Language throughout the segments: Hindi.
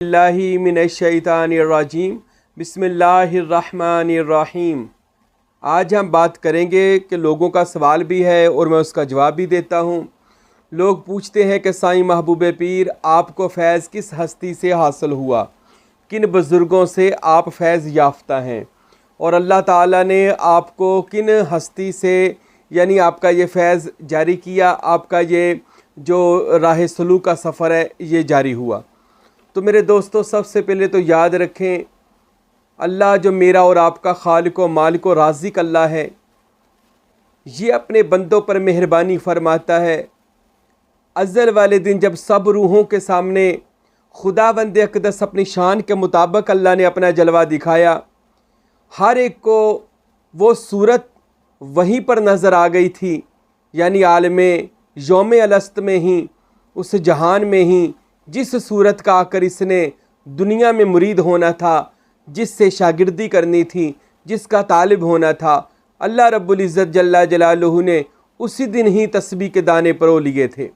मिनश्शैतानिर्रजीम बिस्मिल्लाहिर्रहमानिर्रहीम। आज हम बात करेंगे कि लोगों का सवाल भी है और मैं उसका जवाब भी देता हूँ। लोग पूछते हैं कि साईं महबूब पीर आपको फ़ैज़ किस हस्ती से हासिल हुआ, किन बुज़ुर्गों से आप फ़ैज़ याफ्ता हैं और अल्लाह ताला ने आपको किन हस्ती से यानी आपका ये फ़ैज़ जारी किया, आपका ये जो राह सलूक का सफ़र है ये जारी हुआ। तो मेरे दोस्तों, सबसे पहले तो याद रखें, अल्लाह जो मेरा और आपका खालिक व मालिक व राज़िक अल्लाह है, ये अपने बंदों पर मेहरबानी फरमाता है। अज़ल वाले दिन जब सब रूहों के सामने खुदावंद अक़दस अपनी शान के मुताबिक अल्लाह ने अपना जलवा दिखाया, हर एक को वो सूरत वहीं पर नज़र आ गई थी, यानी आलमे यौम अलस्त में ही, उस जहान में ही जिस सूरत का आकर इसने दुनिया में मुरीद होना था, जिससे शागिर्दी करनी थी, जिसका तालिब होना था, अल्लाह रब्बुल इज़्ज़त जल्ला जलालुहु ने उसी दिन ही तस्बीह के दाने परो लिए थे।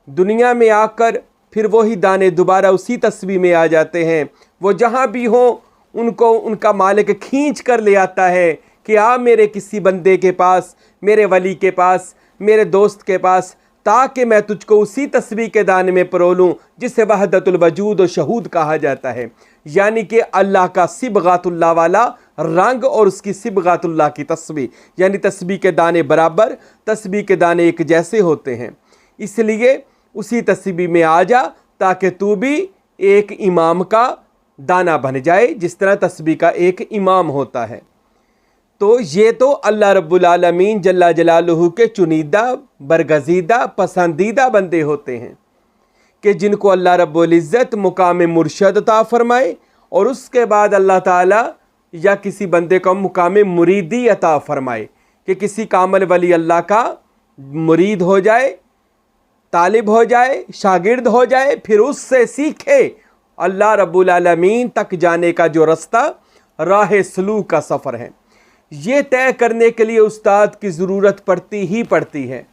दुनिया में आकर फिर वही दाने दोबारा उसी तस्बीह में आ जाते हैं। वो जहाँ भी हों उनको उनका मालिक खींच कर ले आता है कि आ मेरे किसी बंदे के पास, मेरे वली के पास, मेरे दोस्त के पास, ताकि मैं तुझको उसी तस्बीह के दाने में परो लूँ जिसे वहदतुल वजूद और शहूद कहा जाता है। यानी कि अल्लाह का सिबगातुल्लाह वाला रंग और उसकी सिबगातुल्लाह की तस्बीह, यानी तस्बीह के दाने बराबर, तस्बीह के दाने एक जैसे होते हैं। इसलिए उसी तस्बीह में आ जा ताकि तू भी एक इमाम का दाना बन जाए, जिस तरह तस्बीह का एक इमाम होता है। तो ये तो अल्लाह रब्बुल आलमीन जल्ला जलालुहु के चुनीदा, बरगज़ीदा, पसंदीदा बंदे होते हैं कि जिनको अल्लाह रब्बुल इज़्ज़त मुकाम मुर्शद अता फ़रमाए और उसके बाद अल्लाह ताला या किसी बंदे को मुकाम मुरीदी अता फ़रमाए कि किसी कामिल वली अल्लाह का मुरीद हो जाए, तालिब हो जाए, शागिर्द हो जाए, फिर उससे सीखे अल्लाह रब्बुल आलमीन तक जाने का जो रास्ता राह सलूक का सफ़र है। ये तय करने के लिए उस्ताद की ज़रूरत पड़ती ही पड़ती है।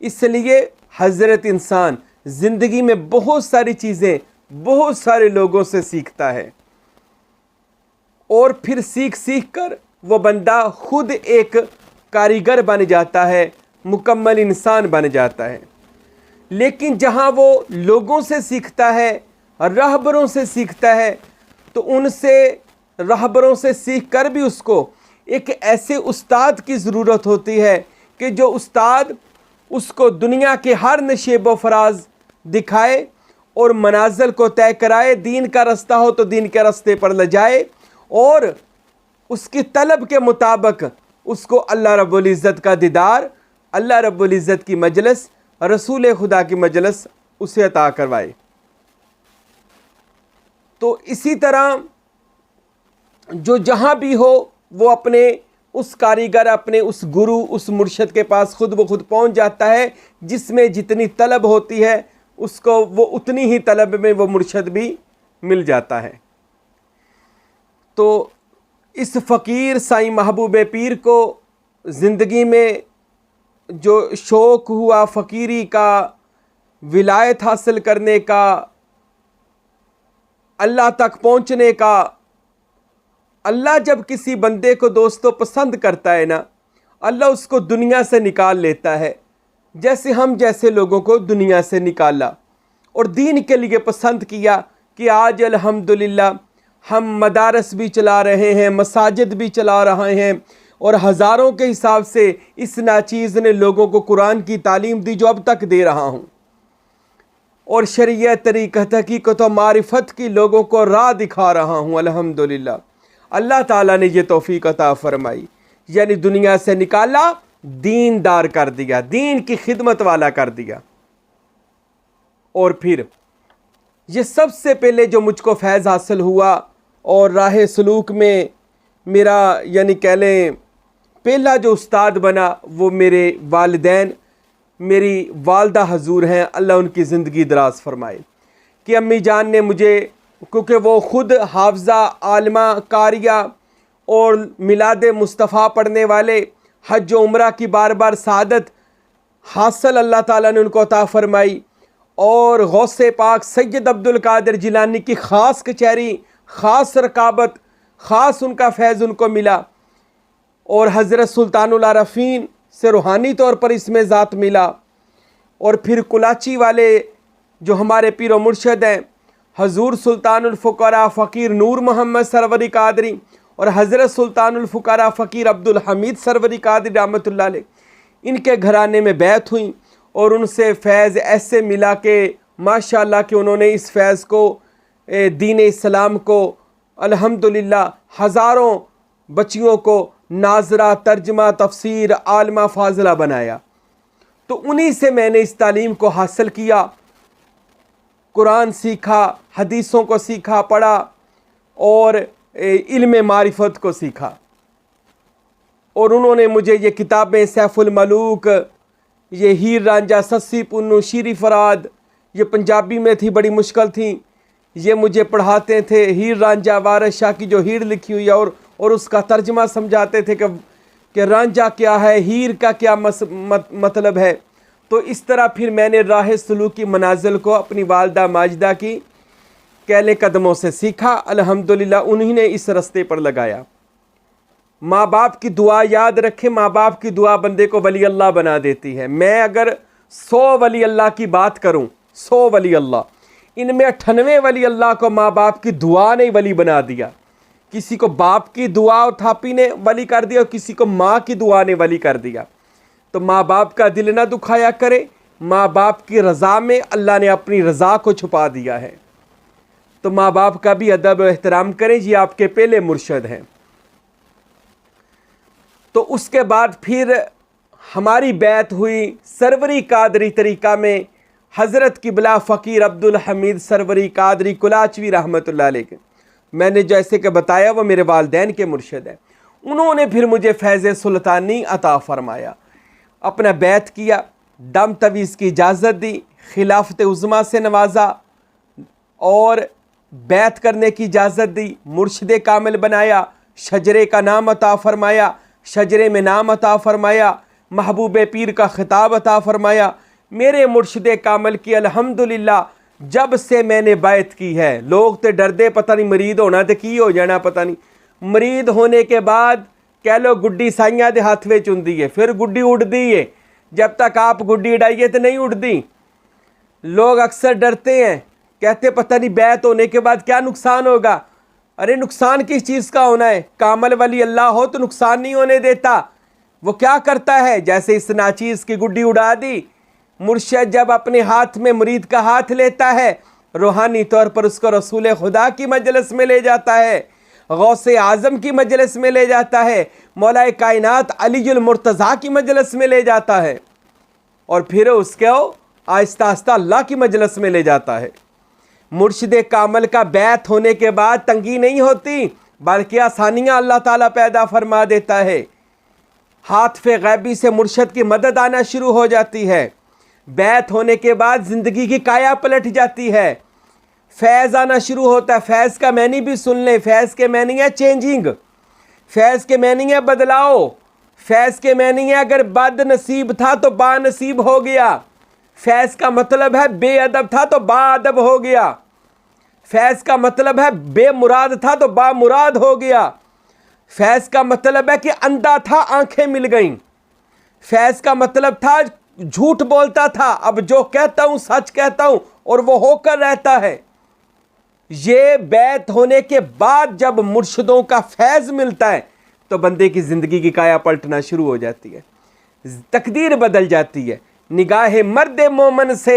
इसलिए हज़रत इंसान ज़िंदगी में बहुत सारी चीज़ें बहुत सारे लोगों से सीखता है और फिर सीख सीख कर वो बंदा खुद एक कारीगर बन जाता है, मुकम्मल इंसान बन जाता है। लेकिन जहाँ वो लोगों से सीखता है, रहबरों से सीखता है, तो उनसे रहबरों से सीख कर भी उसको एक ऐसे उस्ताद की ज़रूरत होती है कि जो उस्ताद उसको दुनिया के हर नशेब व फराज दिखाए और मनाज़िल को तय कराए। दीन का रास्ता हो तो दीन के रास्ते पर ले जाए और उसकी तलब के मुताबिक उसको अल्लाह रब्बुल इज़्ज़त का दीदार, अल्लाह रब्बुल इज़्ज़त की मजलिस, रसूल खुदा की मजलिस उसे अता करवाए। तो इसी तरह जो जहाँ भी हो वो अपने उस कारीगर, अपने उस गुरु, उस मुर्शद के पास खुद ब खुद पहुँच जाता है। जिसमें जितनी तलब होती है उसको वो उतनी ही तलब में वो मुर्शद भी मिल जाता है। तो इस फ़कीर साईं महबूब पीर को ज़िंदगी में जो शौक़ हुआ फ़कीरी का, विलायत हासिल करने का, अल्लाह तक पहुँचने का, अल्लाह जब किसी बंदे को दोस्तों पसंद करता है ना, अल्लाह उसको दुनिया से निकाल लेता है, जैसे हम जैसे लोगों को दुनिया से निकाला और दीन के लिए पसंद किया कि आज अल्हम्दुलिल्लाह हम मदारस भी चला रहे हैं, मसाजिद भी चला रहे हैं और हज़ारों के हिसाब से इस नाचीज़ ने लोगों को कुरान की तालीम दी जो अब तक दे रहा हूँ, और शरीयत, तरीक़त, हकीकत और मारिफत की लोगों को राह दिखा रहा हूँ। अल्हम्दुलिल्लाह अल्लाह ताला ने ये तौफ़ीक़ अता फ़रमाई, यानी दुनिया से निकाला, दीनदार कर दिया, दीन की खिदमत वाला कर दिया। और फिर ये सबसे पहले जो मुझको फ़ैज़ हासिल हुआ और राह सलूक में मेरा यानी कह लें पहला जो उस्ताद बना वो मेरे वालिदैन, मेरी वालदा हजूर हैं, अल्लाह उनकी ज़िंदगी दराज फरमाए। कि अम्मी जान ने मुझे, क्योंकि वो ख़ुद हाफज़ा, आलिमा, कारिया और मिलाद मुस्तफ़ा पढ़ने वाले, हज व उम्रा की बार बार सआदत हासिल अल्लाह ताला ने उनको अता फ़रमाई और गौसे पाक सैयद अब्दुल कादिर जिलानी की ख़ास कचहरी, ख़ास रकाबत, ख़ास उनका फैज़ उनको मिला। और हज़रत सुल्तानुल आरफ़ीन से रूहानी तौर पर इसमें ज़ात मिला। और फिर कुलाची वाले जो हमारे पीर व मुर्शद हैं, हजूर सुल्तानुल फ़ुक़रा फ़कीर नूर मोहम्मद सरवरी कादरी और हज़रत सुल्तानुल फ़ुक़रा फ़कीर अब्दुल हमीद सरवरी कादरी रहमतुल्लाह अलैह, इनके घराने में बैत हुई और उनसे फैज़ ऐसे मिला कि माशाअल्लाह कि उन्होंने इस फैज़ को, दीन इस्लाम को अल्हम्दुलिल्लाह हज़ारों बच्चियों को नाजरा, तर्जमा, तफसीर, आलमा, फाजला बनाया। तो उन्हीं से मैंने इस तालीम को हासिल किया, कुरान सीखा, हदीसों को सीखा, पढ़ा और इल्म मारिफत को सीखा। और उन्होंने मुझे ये किताबें सैफुल मलूक, ये हीर रांझा, सस्सी पुन्नू, शीरी फराद, ये पंजाबी में थी, बड़ी मुश्किल थी, ये मुझे पढ़ाते थे। हीर रांझा वारिस शाह की जो हीर लिखी हुई है और उसका तर्जमा समझाते थे कि रांझा क्या है, हीर का क्या मतलब है। तो इस तरह फिर मैंने राह सलूक की मनाजिल को अपनी वालदा माजिदा की कहले कदमों से सीखा। अल्हम्दुलिल्लाह उन्हीं ने इस रास्ते पर लगाया। माँ बाप की दुआ याद रखें, माँ बाप की दुआ बंदे को वली अल्लाह बना देती है। मैं अगर 100 वली अल्लाह की बात करूं, 100 वली अल्लाह, इनमें 98 वली अल्लाह को माँ बाप की दुआ ने वली बना दिया। किसी को बाप की दुआ और थापी ने वली कर दिया और किसी को माँ की दुआ ने वली कर दिया। तो माँ बाप का दिल ना दुखाया करे। माँ बाप की रज़ा में अल्लाह ने अपनी रज़ा को छुपा दिया है। तो माँ बाप का भी अदब और एहतराम करें, ये आपके पहले मुर्शद हैं। तो उसके बाद फिर हमारी बैत हुई सरवरी कादरी तरीक़ा में हज़रत किबला फ़कीर अब्दुल हमीद सरवरी कादरी कुलाचवी रहमतुल्लाह अलैह। मैंने जैसे कि बताया वो मेरे वालिदैन के मुर्शद हैं। उन्होंने फिर मुझे फैज़ सुल्तानी अता फ़रमाया, अपना बैत किया, दम तवीज़ की इजाज़त दी, खिलाफत उज़्मा से नवाजा और बैत करने की इजाज़त दी, मुर्शद कामिल बनाया, शजरे का नाम अता फ़रमाया, शजरे में नाम अता फ़रमाया, महबूब पीर का ख़िताब अता फ़रमाया। मेरे मुर्शद कामिल की अल्हम्दुलिल्लाह जब से मैंने बैत की है, लोग तो डरदे पता नहीं मरीद होना तो की हो जाना पता नहीं। मरीद होने के बाद कह लो गुड्डी साइयां दे हाथ में हुंदी है, फिर गुड्डी उड़दी है। जब तक आप गुड्डी उड़ाइए तो नहीं उड़दी। लोग अक्सर डरते हैं, कहते पता नहीं बैत होने के बाद क्या नुकसान होगा। अरे नुकसान किस चीज़ का होना है? कामल वली अल्लाह हो तो नुकसान नहीं होने देता। वो क्या करता है, जैसे इस नाचीज़ की गुड्डी उड़ा दी, मुर्शद जब अपने हाथ में मुरीद का हाथ लेता है, रूहानी तौर पर उसको रसूल खुदा की मजलिस में ले जाता है, गौसे आज़म की मजलिस में ले जाता है, मौलाए कायनात अलीजुल मुर्तज़ा की मजलिस में ले जाता है और फिर उसको आहिस्ता आहिस्ता अल्लाह की मजलिस में ले जाता है। मुर्शिद कामल का बैत होने के बाद तंगी नहीं होती, बल्कि आसानियाँ अल्लाह ताला पैदा फरमा देता है। हाथ फे गैबी से मुर्शद की मदद आना शुरू हो जाती है। बैत होने के बाद ज़िंदगी की काया पलट जाती है, फैज़ आना शुरू होता है। फैज़ का मैनी भी सुन लें। फैज़ के मैनी है चेंजिंग, फैज़ के मैनी है बदलाव, फैज़ के मैनी है अगर बदनसीब था तो बानसीब हो गया। फैज़ का मतलब है बेअदब था तो बाअदब हो गया। फैज़ का मतलब है बेमुराद था तो बामुराद हो गया। फैज़ का मतलब है कि अंधा था आंखें मिल गईं। फैज़ का मतलब था झूठ बोलता था, अब जो कहता हूं सच कहता हूं और वो होकर रहता है। ये बैत होने के बाद जब मुर्शिदों का फैज़ मिलता है तो बंदे की ज़िंदगी की काया पलटना शुरू हो जाती है, तकदीर बदल जाती है। निगाहे मर्द मोमन से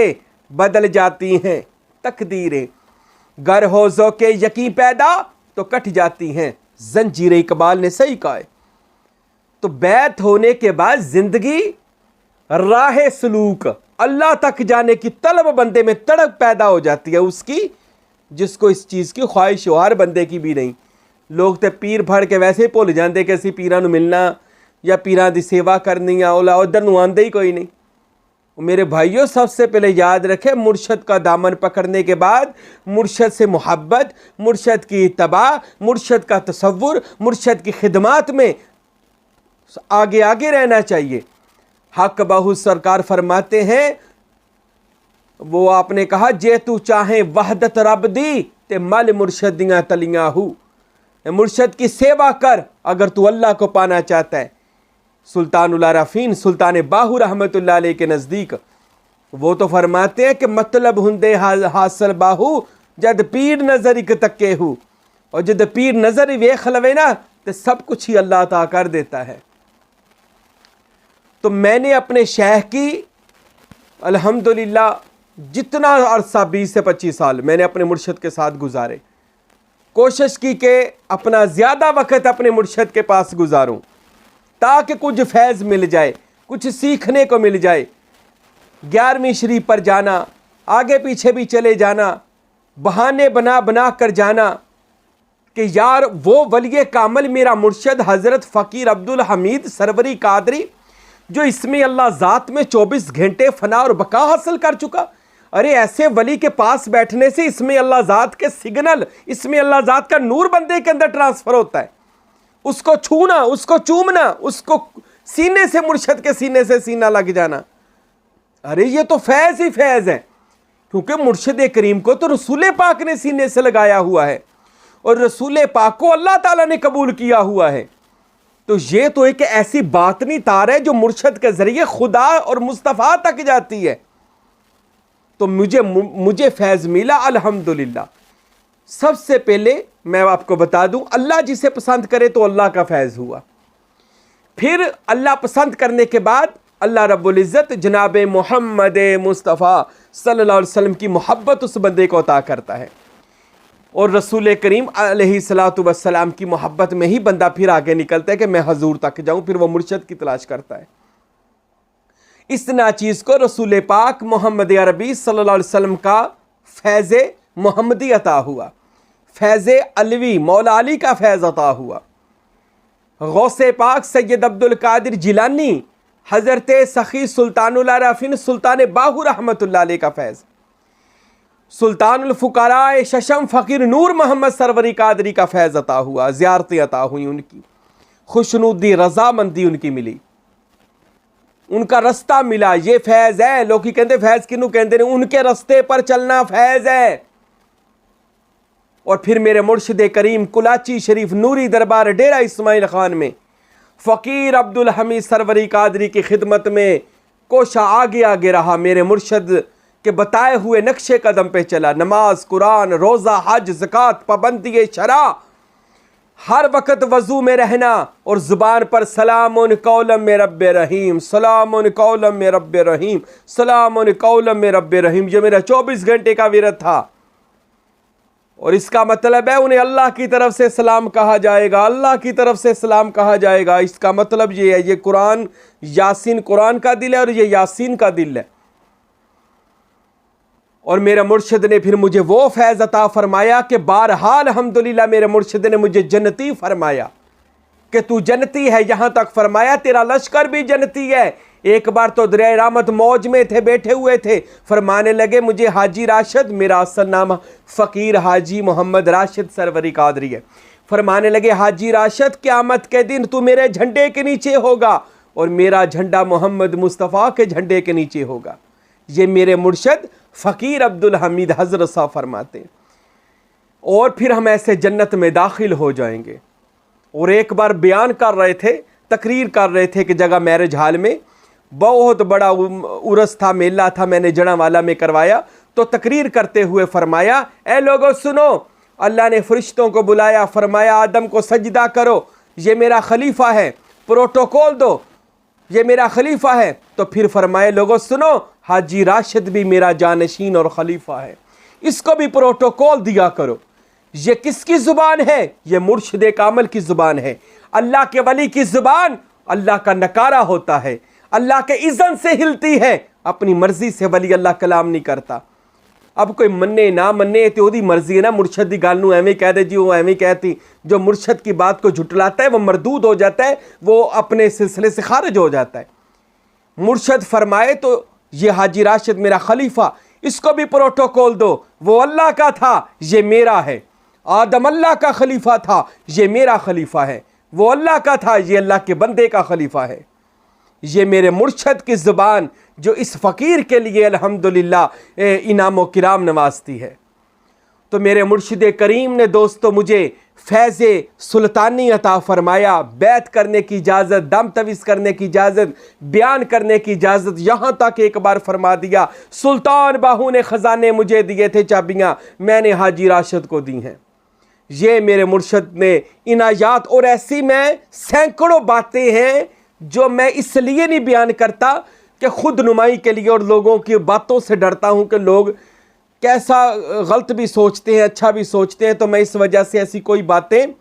बदल जाती हैं तकदीरें, गर हो जो के यकीन पैदा तो कट जाती हैं। जंजीर इकबाल ने सही कहा है। तो बैत होने के बाद ज़िंदगी राह सलूक अल्लाह तक जाने की तलब बंदे में तड़प पैदा हो जाती है उसकी, जिसको इस चीज़ की ख्वाहिश हो, हर बंदे की भी नहीं। लोग तो पीर फड़ के वैसे ही भुल जाते कि असी पीरां नूं मिलना या पीरां दी सेवा करनी आ, ओला उधर नूं आंदे ही कोई नहीं। मेरे भाइयों सबसे पहले याद रखें, मुर्शद का दामन पकड़ने के बाद मुर्शद से मोहब्बत, मुर्शद की इत्तबा, मुर्शद का तसव्वुर, मुर्शद की खिदमत में आगे आगे रहना चाहिए। हक बाहू सरकार फरमाते हैं, वो आपने कहा जे तू चाहे वहदत रब दी ते मल मुर्शद दियां तलियां हूँ, मुर्शद की सेवा कर अगर तू अल्लाह को पाना चाहता है। सुल्तानुल आरफीन सुल्तान बाहू रहमतुल्लाह अलैह के नज़दीक वो तो फरमाते हैं कि मतलब हुंदे हासिल बाहू जद पीर नज़र इक तक्के हूँ, और जद पीर नज़र ही वेख लवे ना तो सब कुछ ही अल्लाह अता कर देता है। तो मैंने अपने शेख की अल्हम्दुलिल्लाह जितना अरसा 20 से 25 साल मैंने अपने मुर्शद के साथ गुजारे, कोशिश की कि अपना ज़्यादा वक़्त अपने मुर्शद के पास गुजारूं ताकि कुछ फैज़ मिल जाए, कुछ सीखने को मिल जाए। 11वीं शरीफ पर जाना, आगे पीछे भी चले जाना, बहाने बना बना कर जाना कि यार वो वली कामल मेरा मुर्शद हज़रत फ़कीर अब्दुल हमीद सरवरी कादरी जो इसमें अल्लाह ज़ात में 24 घंटे फना और बका हासिल कर चुका। अरे ऐसे वली के पास बैठने से इसमें अल्लाह ज़ात के सिग्नल, इसमें अल्लाह ज़ात का नूर बंदे के अंदर ट्रांसफ़र होता है। उसको छूना, उसको चूमना, उसको सीने से मुर्शद के सीने से सीना लग जाना, अरे ये तो फैज़ ही फैज़ है, क्योंकि मुर्शद करीम को तो रसूल पाक ने सीने से लगाया हुआ है और रसूल पाक को अल्लाह ताला ने कबूल किया हुआ है। तो ये तो एक ऐसी बातनी तार है जो मुर्शद के ज़रिए खुदा और मुस्तफ़ा तक जाती है। तो मुझे फैज़ मिला अल्हम्दुलिल्लाह। सबसे पहले मैं आपको बता दूं, अल्लाह जिसे पसंद करे तो अल्लाह का फैज़ हुआ। फिर अल्लाह पसंद करने के बाद अल्लाह रब्बुल इज़्ज़त जनाब मोहम्मद मुस्तफ़ा सल्लल्लाहु अलैहि वसल्लम की मोहब्बत उस बंदे को अता करता है, और रसूल करीम अलैहिस्सलातु वस्सलाम की मोहब्बत में ही बंदा फिर आगे निकलता है कि मैं हजूर तक जाऊं। फिर वो मुर्शद की तलाश करता है। इस नाचीज़ को रसूल पाक मोहम्मद अरबी सल्लल्लाहु अलैहि वसल्लम का फैज़ मोहम्मदी अता हुआ, फैज़ अलवी मौला अली का फैज़ अता हुआ। गौसे पाक सैयद अब्दुल कादिर जिलानी हज़रत सखी सुल्तानुल आरफीन सुल्तान बाहू रहमतुल्लाह अलैह का फैज़, सुल्तानुल फुकराए शशम फ़कीर नूर मोहम्मद सरवरी कादरी का फैज़ अता हुआ। ज़ियारतें अता हुई, उनकी खुशनुदी रज़ामंदी उनकी मिली, उनका रास्ता मिला। ये फैज़ है। लोग ही कहते फैज़ किनू कहते हैं, उनके रास्ते पर चलना फैज़ है। और फिर मेरे मुर्शिद करीम कुलाची शरीफ नूरी दरबार डेरा इस्माइल खान में फ़कीर अब्दुल हमीद सरवरी कादरी की खिदमत में कोशा आगे आगे रहा, मेरे मुर्शिद के बताए हुए नक्शे कदम पे चला। नमाज, कुरान, रोज़ा, हज, ज़कात, पाबंदी शरा, हर वक़्त वज़ू में रहना और ज़ुबान पर सलामुन कौलम में रब्बे रहीम, सलामुन कौलम में रब्बे रहीम, सलामुन कौलम में रब्बे रहीम। ये मेरा 24 घंटे का विरद था। और इसका मतलब है उन्हें अल्लाह की तरफ से सलाम कहा जाएगा, अल्लाह की तरफ से सलाम कहा जाएगा। इसका मतलब ये है, ये कुरान यासीन कुरान का दिल है और ये यासीन का दिल है। और मेरे मुर्शिद ने फिर मुझे वो फैज़ अता फरमाया कि बारहाल अल्हम्दुलिल्लाह मेरे मुर्शिद ने मुझे जन्नती फरमाया कि तू जन्नती है। यहाँ तक फरमाया तेरा लश्कर भी जन्नती है। एक बार तो दरिया रामत मौज में थे, बैठे हुए थे, फरमाने लगे मुझे हाजी राशिद, मेरा असल नाम फ़कीर हाजी मोहम्मद राशिद सरवरी कादरी है, फरमाने लगे हाजी राशिद क़यामत के दिन तू मेरे झंडे के नीचे होगा और मेरा झंडा मोहम्मद मुस्तफ़ा के झंडे के नीचे होगा। ये मेरे मुर्शिद फ़कीर अब्दुल हमीद हज़रत साहब फरमाते। और फिर हम ऐसे जन्नत में दाखिल हो जाएंगे। और एक बार बयान कर रहे थे, तकरीर कर रहे थे कि जगह मैरिज हाल में बहुत बड़ा उर्स था, मेला था, मैंने जड़ावाला में करवाया। तो तकरीर करते हुए फरमाया, ए लोगों सुनो, अल्लाह ने फरिश्तों को बुलाया, फरमाया आदम को सजदा करो, ये मेरा खलीफा है, प्रोटोकॉल दो, ये मेरा खलीफा है। तो फिर फरमाए लोगों सुनो, हाजी राशिद भी मेरा जानशीन और खलीफा है, इसको भी प्रोटोकॉल दिया करो। ये किसकी ज़ुबान है? ये मुर्शिद कामिल की ज़ुबान है। अल्लाह के वली की ज़ुबान अल्लाह का नकारा होता है, अल्लाह के इज़्ज़न से हिलती है, अपनी मर्जी से वली अल्लाह कलाम नहीं करता। अब कोई मन्ने ना मन्ने तो ओदी मर्जी है ना, मुर्शद की गल नूं एवें कह दे जी वो एवें कहती। जो मुर्शद की बात को झुटलाता है वो मरदूद हो जाता है, वो अपने सिलसिले से खारिज हो जाता है। मुर्शद फरमाए तो ये हाजी राशिद मेरा खलीफा, इसको भी प्रोटोकॉल दो, वो अल्लाह का था, ये मेरा है। आदम अल्लाह का खलीफा था, ये मेरा खलीफा है। वो अल्लाह का था, ये अल्लाह के बंदे का खलीफा है। ये मेरे मुर्शद की ज़ुबान जो इस फ़कीर के लिए अल्हम्दुलिल्लाह इनाम व किराम नवाजती है। तो मेरे मुर्शिद करीम ने दोस्तों मुझे फैज़ सुल्तानी अता फ़रमाया, बैत करने की इजाज़त, दम तवीज़ करने की इजाज़त, बयान करने की इजाज़त, यहाँ तक एक बार फरमा दिया सुल्तान बाहू ने ख़जाने मुझे दिए थे, चाबियाँ मैंने हाजी राशिद को दी हैं। ये मेरे मुर्शिद ने इनायात, और ऐसी मैं सैकड़ों बातें हैं जो मैं इसलिए नहीं बयान करता कि ख़ुद नुमाई के लिए और लोगों की बातों से डरता हूँ कि लोग कैसा गलत भी सोचते हैं, अच्छा भी सोचते हैं, तो मैं इस वजह से ऐसी कोई बातें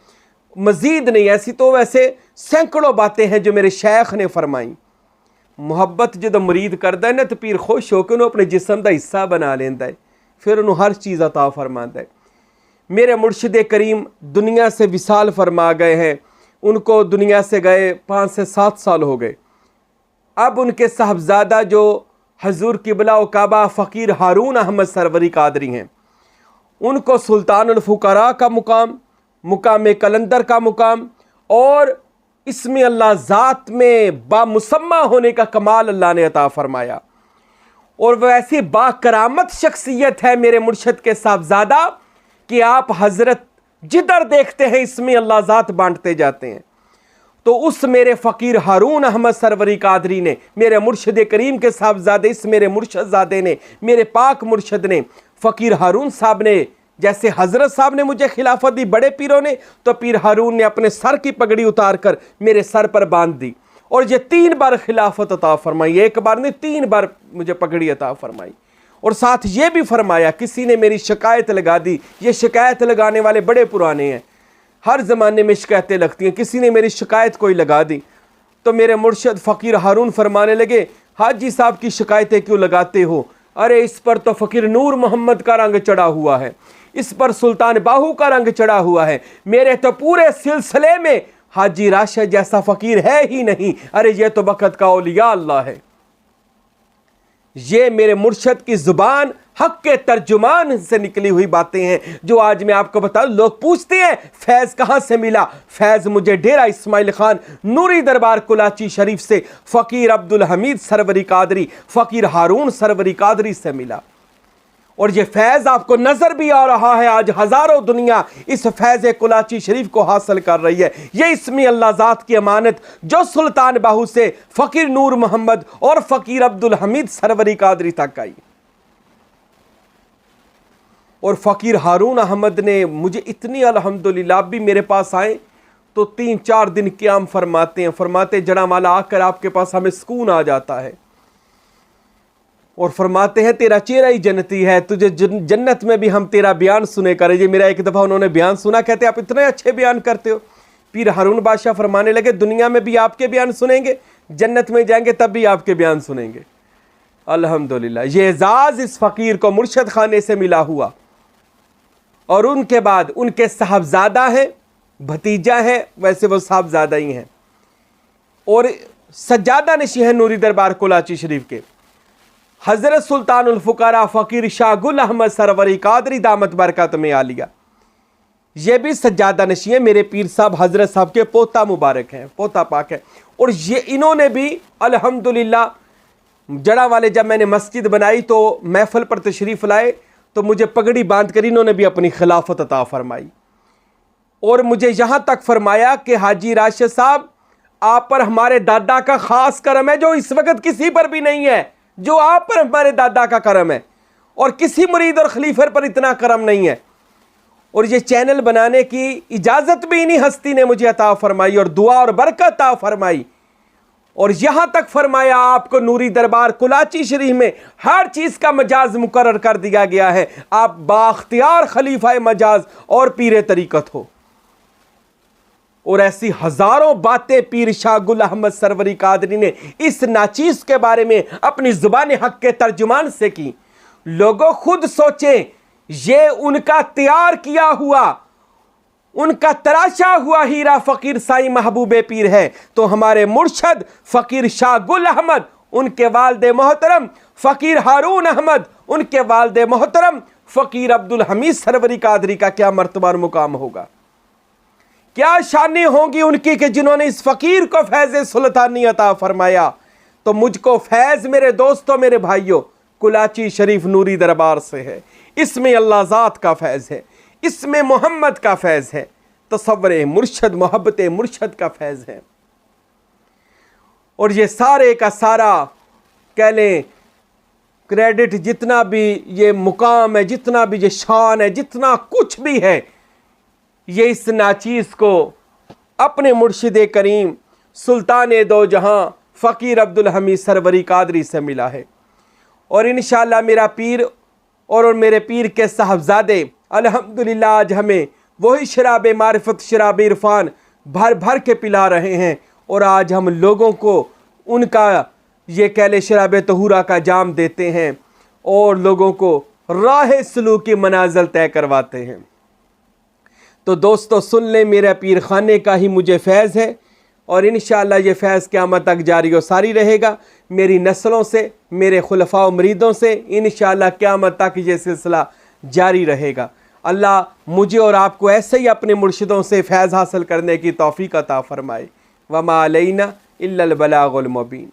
मज़ीद नहीं, ऐसी तो वैसे सैकड़ों बातें हैं जो मेरे शेख ने फरमाई। मुहब्बत जो मुरीद करता है ना तो पीर खुश होकर उन्होंने अपने जिस्म का हिस्सा बना लेंदा है, फिर उन्होंने हर चीज़ अता फरमाता है। मेरे मुर्शिद करीम दुनिया से विसाल फरमा गए हैं, उनको दुनिया से गए 5 से 7 साल हो गए। अब उनके साहबजादा जो हजूर किबला व काबा फ़कीर हारून अहमद सरवरी कादरी हैं, उनको सुल्तानुल फ़ुक़रा का मुकाम, मुकाम कलंदर का मुकाम और इसमें अल्लाह ज़ात में बामुसम्मा होने का कमाल अल्लाह ने अता फ़रमाया। और वह ऐसी बाकरामत शख्सियत है मेरे मुर्शद के साहबजादा कि आप हज़रत जिधर देखते हैं इसमें अल्लाह ज़ात बांटते जाते हैं। तो उस मेरे फ़कीर हारून अहमद सरवरी कादरी ने, मेरे मुर्शिद करीम के साहबजादे, इस मेरे मुर्शदजादे ने, मेरे पाक मुर्शद ने, फ़कीर हारून साहब ने, जैसे हज़रत साहब ने मुझे खिलाफत दी बड़े पीरों ने, तो पीर हारून ने अपने सर की पगड़ी उतार कर मेरे सर पर बांध दी और ये 3 बार खिलाफत अता फरमाई। 1 बार नहीं 3 बार मुझे पगड़ी अता फरमाई। और साथ ये भी फरमाया किसी ने मेरी शिकायत लगा दी, ये शिकायत लगाने वाले बड़े पुराने हैं, हर ज़माने में शिकायतें लगती हैं, किसी ने मेरी शिकायत कोई लगा दी तो मेरे मुर्शद फ़कीर हारून फरमाने लगे हाजी साहब की शिकायतें क्यों लगाते हो? अरे इस पर तो फ़कीर नूर मोहम्मद का रंग चढ़ा हुआ है, इस पर सुल्तान बाहू का रंग चढ़ा हुआ है, मेरे तो पूरे सिलसिले में हाजी राशिद जैसा फ़कीर है ही नहीं। अरे ये तो वक़्त का औलिया अल्लाह है। ये मेरे मुर्शद की ज़ुबान हक़ के तर्जुमान से निकली हुई बातें हैं जो आज मैं आपको बता। लोग पूछते हैं फैज़ कहाँ से मिला? फैज़ मुझे डेरा इस्माइल ख़ान नूरी दरबार कुलाची शरीफ से फ़कीर अब्दुल हमीद सरवरी कादरी, फ़कीर हारून सरवरी कादरी से मिला। और ये फैज़ आपको नज़र भी आ रहा है, आज हज़ारों दुनिया इस फैज़ कुलाची शरीफ को हासिल कर रही है। ये इसमें अल्लाह ज़ात की अमानत जो सुल्तान बाहू से फ़कीर नूर मोहम्मद और फ़कीर अब्दुल हमीद सरवरी कादरी तक आई। और फ़कीर हारून अहमद ने मुझे इतनी अल्हम्दुलिल्लाह भी मेरे पास आए तो 3-4 दिन क़याम फरमाते हैं, फरमाते जड़ा वाला आकर आपके पास हमें सुकून आ जाता है और फरमाते हैं तेरा चेहरा ही जन्नती है, तुझे जन्नत में भी हम तेरा बयान सुने करें। ये मेरा एक दफ़ा उन्होंने बयान सुना, कहते आप इतने अच्छे बयान करते हो। पीर हारून बादशाह फरमाने लगे दुनिया में भी आपके बयान सुनेंगे, जन्नत में जाएंगे तब भी आपके बयान सुनेंगे। अल्हम्दुलिल्लाह ये एजाज़ इस फ़कीर को मुर्शद खाने से मिला हुआ। और उनके बाद उनके साहबजादा हैं, भतीजा है, वैसे वो साहबजादा ही हैं और सज्जादा नशी हैं नूरी दरबार कुलाची शरीफ के हज़रत सुल्तानुल फ़ुक़रा फ़कीर शाह गुल अहमद सरवरी कादरी दामत बरकत में आलिया। ये भी सज्जादा नशी है, मेरे पीर साहब हज़रत साहब के पोता मुबारक हैं, पोता पाक है। और ये इन्होंने भी अल्हम्दुलिल्लाह जड़ा वाले जब मैंने मस्जिद बनाई तो महफ़िल पर तशरीफ़ लाए तो मुझे पगड़ी बांध कर इन्होंने भी अपनी खिलाफत अता फरमाई और मुझे यहाँ तक फरमाया कि हाजी राशिद साहब आप पर हमारे दादा का ख़ास करम है जो इस वक्त किसी पर भी नहीं है, जो आप पर हमारे दादा का करम है और किसी मुरीद और खलीफे पर इतना करम नहीं है। और ये चैनल बनाने की इजाज़त भी इन्हीं हस्ती ने मुझे अता फरमाई और दुआ और बरकत अता फरमाई। और यहाँ तक फरमाया आपको नूरी दरबार कुलाची शरीफ में हर चीज़ का मजाज मुकर्रर कर दिया गया है, आप बाख्तियार खलीफा मजाज और पीर तरीक़त हो। और ऐसी हज़ारों बातें पीर शाह गुल अहमद सरवरी कादरी ने इस नाचीज़ के बारे में अपनी ज़ुबान हक़ के तर्जुमान से की। लोगों खुद सोचें, ये उनका तैयार किया हुआ, उनका तराशा हुआ हीरा फ़कीर साईं महबूबे पीर है। तो हमारे मुर्शद फ़कीर शाह गुल अहमद, उनके वालिद मोहतरम फ़कीर हारून अहमद, उनके वालिद मोहतरम फ़कीर अब्दुल हमीद सरवरी कादरी का क्या मर्तबा और मुकाम होगा, क्या शानी होंगी उनकी कि जिन्होंने इस फ़कीर को फैज़ सुल्तानी अता फरमाया। तो मुझको फैज़ मेरे दोस्तों मेरे भाइयों कुलाची शरीफ नूरी दरबार से है। इसमें अल्लाह ज़ात का फैज़ है, इसमें मोहम्मद का फैज़ है, तसव्वुर मुर्शद मोहब्बत मुर्शद का फैज़ है। और ये सारे का सारा कह लें क्रेडिट, जितना भी ये मुकाम है, जितना भी ये शान है, जितना कुछ भी है, ये इस नाचीज़ को अपने मुर्शिद करीम सुल्तान दो जहां फ़कीर अब्दुल हमीद सरवरी कादरी से मिला है। और इंशाअल्लाह मेरा पीर और मेरे पीर के साहबजादे अल्हम्दुलिल्लाह आज हमें वही शराब मारिफत शराब इरफान भर भर के पिला रहे हैं। और आज हम लोगों को उनका ये कह ले शराब तहूरा का जाम देते हैं और लोगों को राह सलूक की मनाज़िल तय करवाते हैं। तो दोस्तों सुन लें, मेरा पीर खाने का ही मुझे फैज़ है और इंशाअल्लाह ये फैज़ क़यामत तक जारी और सारी रहेगा। मेरी नस्लों से, मेरे खुलफा व मुरीदों से इंशाअल्लाह क़यामत तक ये सिलसिला जारी रहेगा। अल्लाह मुझे और आपको ऐसे ही अपने मुर्शिदों से फैज़ हासिल करने की तौफ़ीक़ अता फ़रमाए। वमा अलैना इल्लल बलागुल मुबीन।